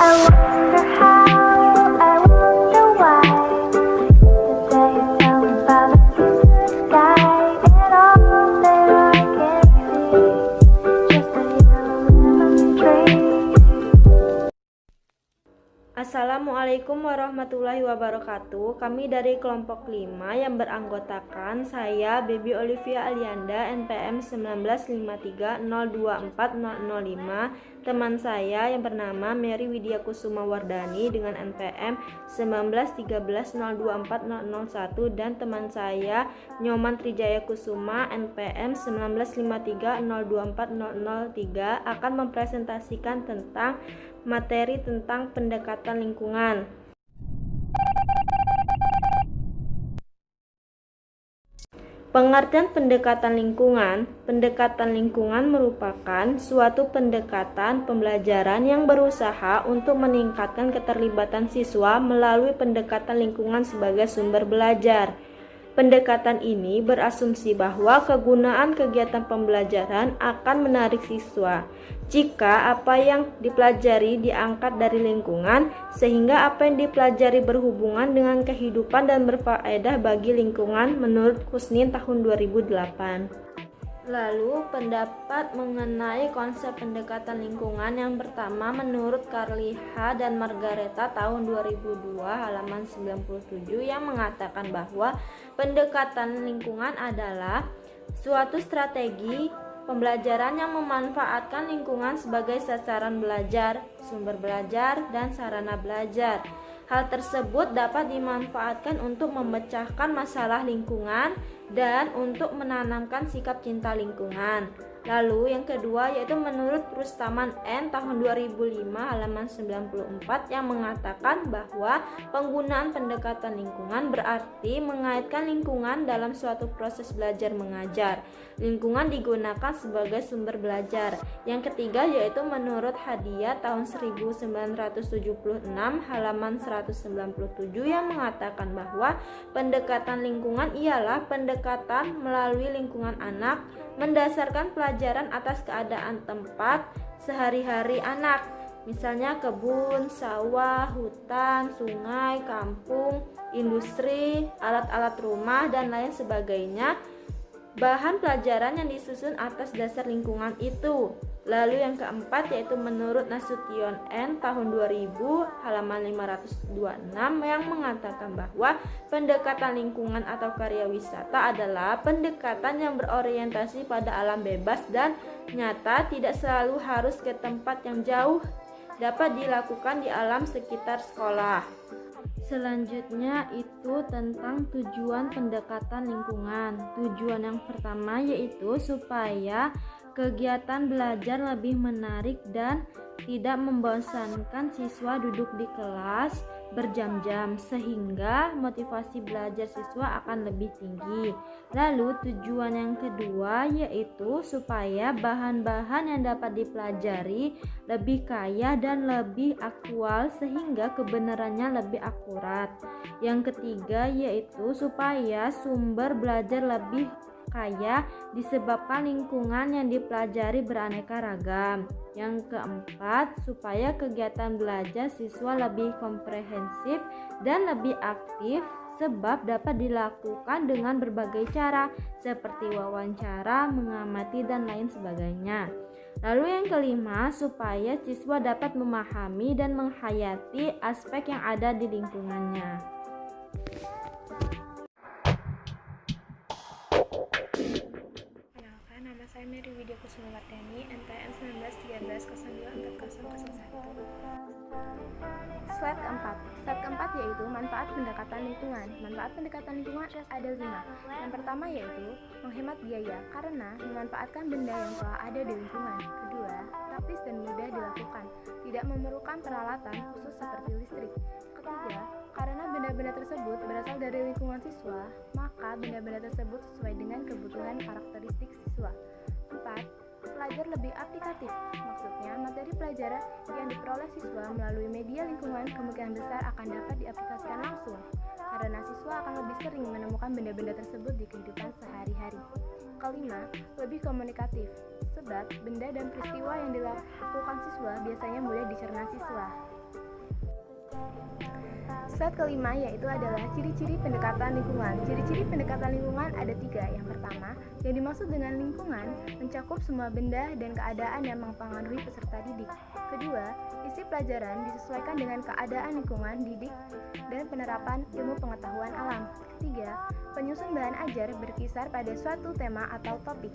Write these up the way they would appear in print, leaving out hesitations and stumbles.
wonder how, I wonder why. Today you tell me about the blue sky, and all that I can see, just a yellow lemon tree. Assalamualaikum warahmatullahi wabarakatuh. Kami dari kelompok 5 yang beranggotakan saya Baby Olivia Alianda NPM 19530240005, teman saya yang bernama Mary Widya Kusuma Wardani dengan NPM 19130240001, dan teman saya Nyoman Trijaya Kusuma NPM 19530240003 akan mempresentasikan tentang materi tentang pendekatan lingkungan. Pengertian pendekatan lingkungan. Pendekatan lingkungan merupakan suatu pendekatan pembelajaran yang berusaha untuk meningkatkan keterlibatan siswa melalui pendekatan lingkungan sebagai sumber belajar. Pendekatan ini berasumsi bahwa kegunaan kegiatan pembelajaran akan menarik siswa jika apa yang dipelajari diangkat dari lingkungan, sehingga apa yang dipelajari berhubungan dengan kehidupan dan berfaedah bagi lingkungan menurut Kusnin tahun 2008. Lalu, pendapat mengenai konsep pendekatan lingkungan yang pertama menurut Carliha dan Margareta tahun 2002 halaman 97 yang mengatakan bahwa pendekatan lingkungan adalah suatu strategi pembelajaran yang memanfaatkan lingkungan sebagai sasaran belajar, sumber belajar, dan sarana belajar. Hal tersebut dapat dimanfaatkan untuk memecahkan masalah lingkungan dan untuk menanamkan sikap cinta lingkungan. Lalu yang kedua yaitu menurut Rustaman N tahun 2005 halaman 94 yang mengatakan bahwa penggunaan pendekatan lingkungan berarti mengaitkan lingkungan dalam suatu proses belajar mengajar. Lingkungan digunakan sebagai sumber belajar. Yang ketiga yaitu menurut Hadiah tahun 1976 halaman 197 yang mengatakan bahwa pendekatan lingkungan ialah pendekatan melalui lingkungan anak mendasarkan pelajaran atas keadaan tempat sehari-hari anak, misalnya kebun, sawah, hutan, sungai, kampung, industri, alat-alat rumah, dan lain sebagainya. Bahan pelajaran yang disusun atas dasar lingkungan itu. Lalu yang keempat yaitu menurut Nasution N tahun 2000 halaman 526 yang mengatakan bahwa pendekatan lingkungan atau karya wisata adalah pendekatan yang berorientasi pada alam bebas dan nyata, tidak selalu harus ke tempat yang jauh, dapat dilakukan di alam sekitar sekolah. Selanjutnya itu tentang tujuan pendekatan lingkungan. Tujuan yang pertama yaitu supaya kegiatan belajar lebih menarik dan tidak membosankan siswa duduk di kelas berjam-jam, sehingga motivasi belajar siswa akan lebih tinggi. Lalu tujuan yang kedua yaitu supaya bahan-bahan yang dapat dipelajari lebih kaya dan lebih aktual sehingga kebenarannya lebih akurat. Yang ketiga yaitu supaya sumber belajar lebih kaya disebabkan lingkungan yang dipelajari beraneka ragam. Yang keempat, supaya kegiatan belajar siswa lebih komprehensif dan lebih aktif sebab dapat dilakukan dengan berbagai cara seperti wawancara, mengamati, dan lain sebagainya. Lalu yang kelima, supaya siswa dapat memahami dan menghayati aspek yang ada di lingkungannya. Nama saya Mary Widya Kusuma Wardani, NPM 19130240001. Slide keempat. Slide keempat yaitu manfaat pendekatan lingkungan. Manfaat pendekatan lingkungan ada 5. Yang pertama yaitu menghemat biaya karena memanfaatkan benda yang telah ada di lingkungan. Kedua, praktis dan mudah dilakukan, tidak memerlukan peralatan khusus seperti listrik. Ketiga, karena benda-benda tersebut berasal dari lingkungan siswa, maka benda-benda tersebut sesuai dengan kebutuhan karakteristik siswa. 4. Pelajar lebih aplikatif, maksudnya materi pelajaran yang diperoleh siswa melalui media lingkungan kemungkinan besar akan dapat diaplikasikan langsung, karena siswa akan lebih sering menemukan benda-benda tersebut di kehidupan sehari-hari. Kelima, lebih komunikatif, sebab benda dan peristiwa yang dilakukan siswa biasanya mudah dicerna siswa. Slide kelima yaitu adalah ciri-ciri pendekatan lingkungan. Ciri-ciri pendekatan lingkungan ada 3. Yang pertama, yang dimaksud dengan lingkungan mencakup semua benda dan keadaan yang mempengaruhi peserta didik. Kedua, isi pelajaran disesuaikan dengan keadaan lingkungan didik dan penerapan ilmu pengetahuan alam. Ketiga, penyusun bahan ajar berkisar pada suatu tema atau topik.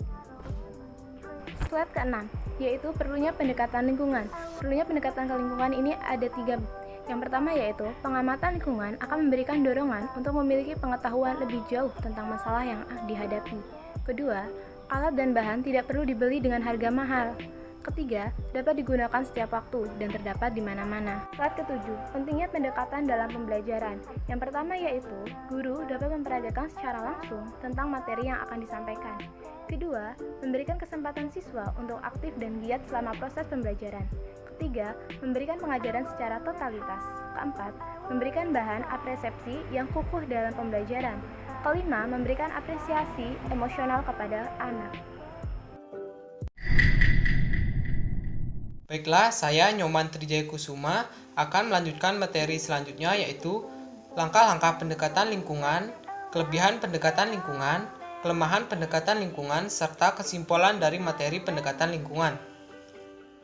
Slide ke-6, yaitu perlunya pendekatan lingkungan. Perlunya pendekatan ke lingkungan ini ada 3. Yang pertama yaitu pengamatan lingkungan akan memberikan dorongan untuk memiliki pengetahuan lebih jauh tentang masalah yang dihadapi. Kedua, alat dan bahan tidak perlu dibeli dengan harga mahal. Ketiga, dapat digunakan setiap waktu dan terdapat di mana-mana. Slide ke-7, pentingnya pendekatan dalam pembelajaran. Yang pertama yaitu, guru dapat memperagakan secara langsung tentang materi yang akan disampaikan. Kedua, memberikan kesempatan siswa untuk aktif dan giat selama proses pembelajaran. Ketiga, memberikan pengajaran secara totalitas. Keempat, memberikan bahan apresiasi yang kukuh dalam pembelajaran. Kelima, memberikan apresiasi emosional kepada anak. Baiklah, saya Nyoman Trijaya Kusuma akan melanjutkan materi selanjutnya yaitu langkah-langkah pendekatan lingkungan, kelebihan pendekatan lingkungan, kelemahan pendekatan lingkungan, serta kesimpulan dari materi pendekatan lingkungan.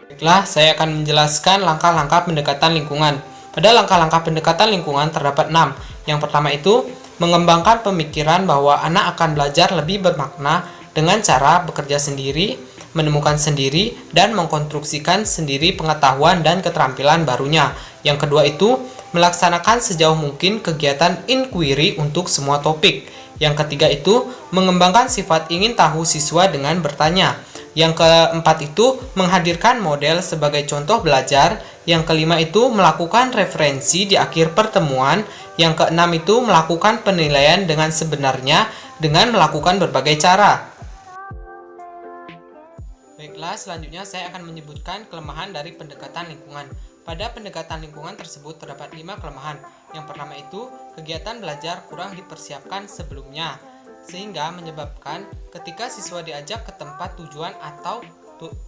Baiklah, saya akan menjelaskan langkah-langkah pendekatan lingkungan. Pada langkah-langkah pendekatan lingkungan terdapat 6. Yang pertama itu, mengembangkan pemikiran bahwa anak akan belajar lebih bermakna dengan cara bekerja sendiri, menemukan sendiri, dan mengkonstruksikan sendiri pengetahuan dan keterampilan barunya. Yang kedua itu, melaksanakan sejauh mungkin kegiatan inquiry untuk semua topik. Yang ketiga itu, mengembangkan sifat ingin tahu siswa dengan bertanya. Yang keempat itu, menghadirkan model sebagai contoh belajar. Yang kelima itu, melakukan referensi di akhir pertemuan. Yang keenam itu, melakukan penilaian dengan sebenarnya dengan melakukan berbagai cara. Baiklah, selanjutnya saya akan menyebutkan kelemahan dari pendekatan lingkungan. Pada pendekatan lingkungan tersebut terdapat 5 kelemahan. Yang pertama itu, kegiatan belajar kurang dipersiapkan sebelumnya, sehingga menyebabkan ketika siswa diajak ke tempat tujuan atau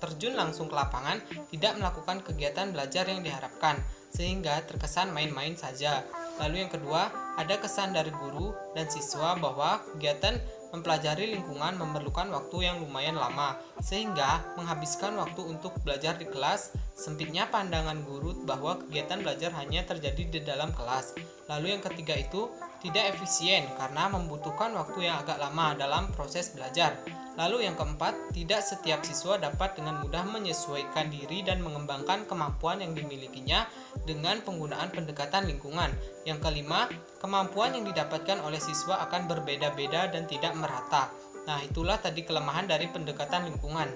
terjun langsung ke lapangan, tidak melakukan kegiatan belajar yang diharapkan, sehingga terkesan main-main saja. Lalu yang kedua, ada kesan dari guru dan siswa bahwa kegiatan mempelajari lingkungan memerlukan waktu yang lumayan lama, sehingga menghabiskan waktu untuk belajar di kelas. Sempitnya pandangan guru bahwa kegiatan belajar hanya terjadi di dalam kelas. Lalu yang ketiga itu, tidak efisien karena membutuhkan waktu yang agak lama dalam proses belajar. Lalu yang keempat, tidak setiap siswa dapat dengan mudah menyesuaikan diri dan mengembangkan kemampuan yang dimilikinya dengan penggunaan pendekatan lingkungan. Yang kelima, kemampuan yang didapatkan oleh siswa akan berbeda-beda dan tidak merata. Nah, itulah tadi kelemahan dari pendekatan lingkungan.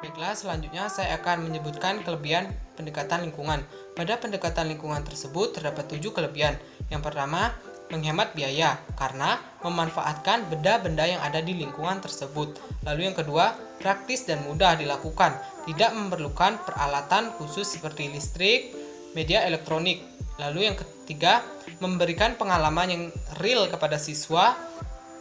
Baiklah, selanjutnya saya akan menyebutkan kelebihan pendekatan lingkungan. Pada pendekatan lingkungan tersebut terdapat 7 kelebihan. Yang pertama, menghemat biaya karena memanfaatkan benda-benda yang ada di lingkungan tersebut. Lalu yang kedua, praktis dan mudah dilakukan, tidak memerlukan peralatan khusus seperti listrik, media elektronik. Lalu yang ketiga, memberikan pengalaman yang real kepada siswa,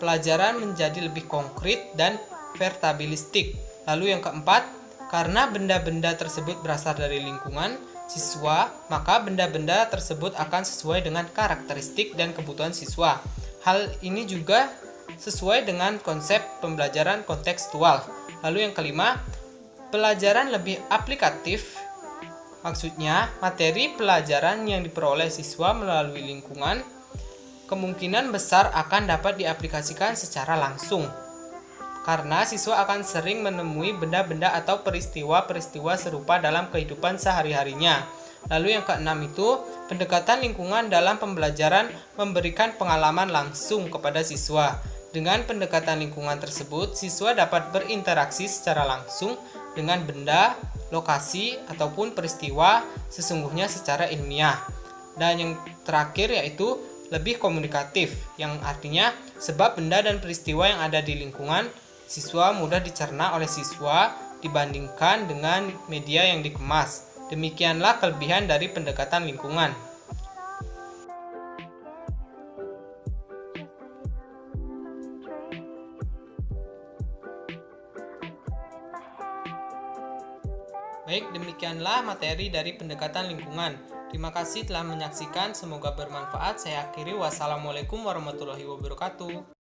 pelajaran menjadi lebih konkret dan vertabilistik. Lalu yang keempat, karena benda-benda tersebut berasal dari lingkungan siswa, maka benda-benda tersebut akan sesuai dengan karakteristik dan kebutuhan siswa. Hal ini juga sesuai dengan konsep pembelajaran kontekstual. Lalu yang kelima, pelajaran lebih aplikatif. Maksudnya, materi pelajaran yang diperoleh siswa melalui lingkungan kemungkinan besar akan dapat diaplikasikan secara langsung, karena siswa akan sering menemui benda-benda atau peristiwa-peristiwa serupa dalam kehidupan sehari-harinya. Lalu yang keenam itu, pendekatan lingkungan dalam pembelajaran memberikan pengalaman langsung kepada siswa. Dengan pendekatan lingkungan tersebut, siswa dapat berinteraksi secara langsung dengan benda, lokasi, ataupun peristiwa sesungguhnya secara ilmiah. Dan yang terakhir yaitu lebih komunikatif, yang artinya sebab benda dan peristiwa yang ada di lingkungan siswa mudah dicerna oleh siswa dibandingkan dengan media yang dikemas. Demikianlah kelebihan dari pendekatan lingkungan. Baik, demikianlah materi dari pendekatan lingkungan. Terima kasih telah menyaksikan, semoga bermanfaat. Saya akhiri, wassalamualaikum warahmatullahi wabarakatuh.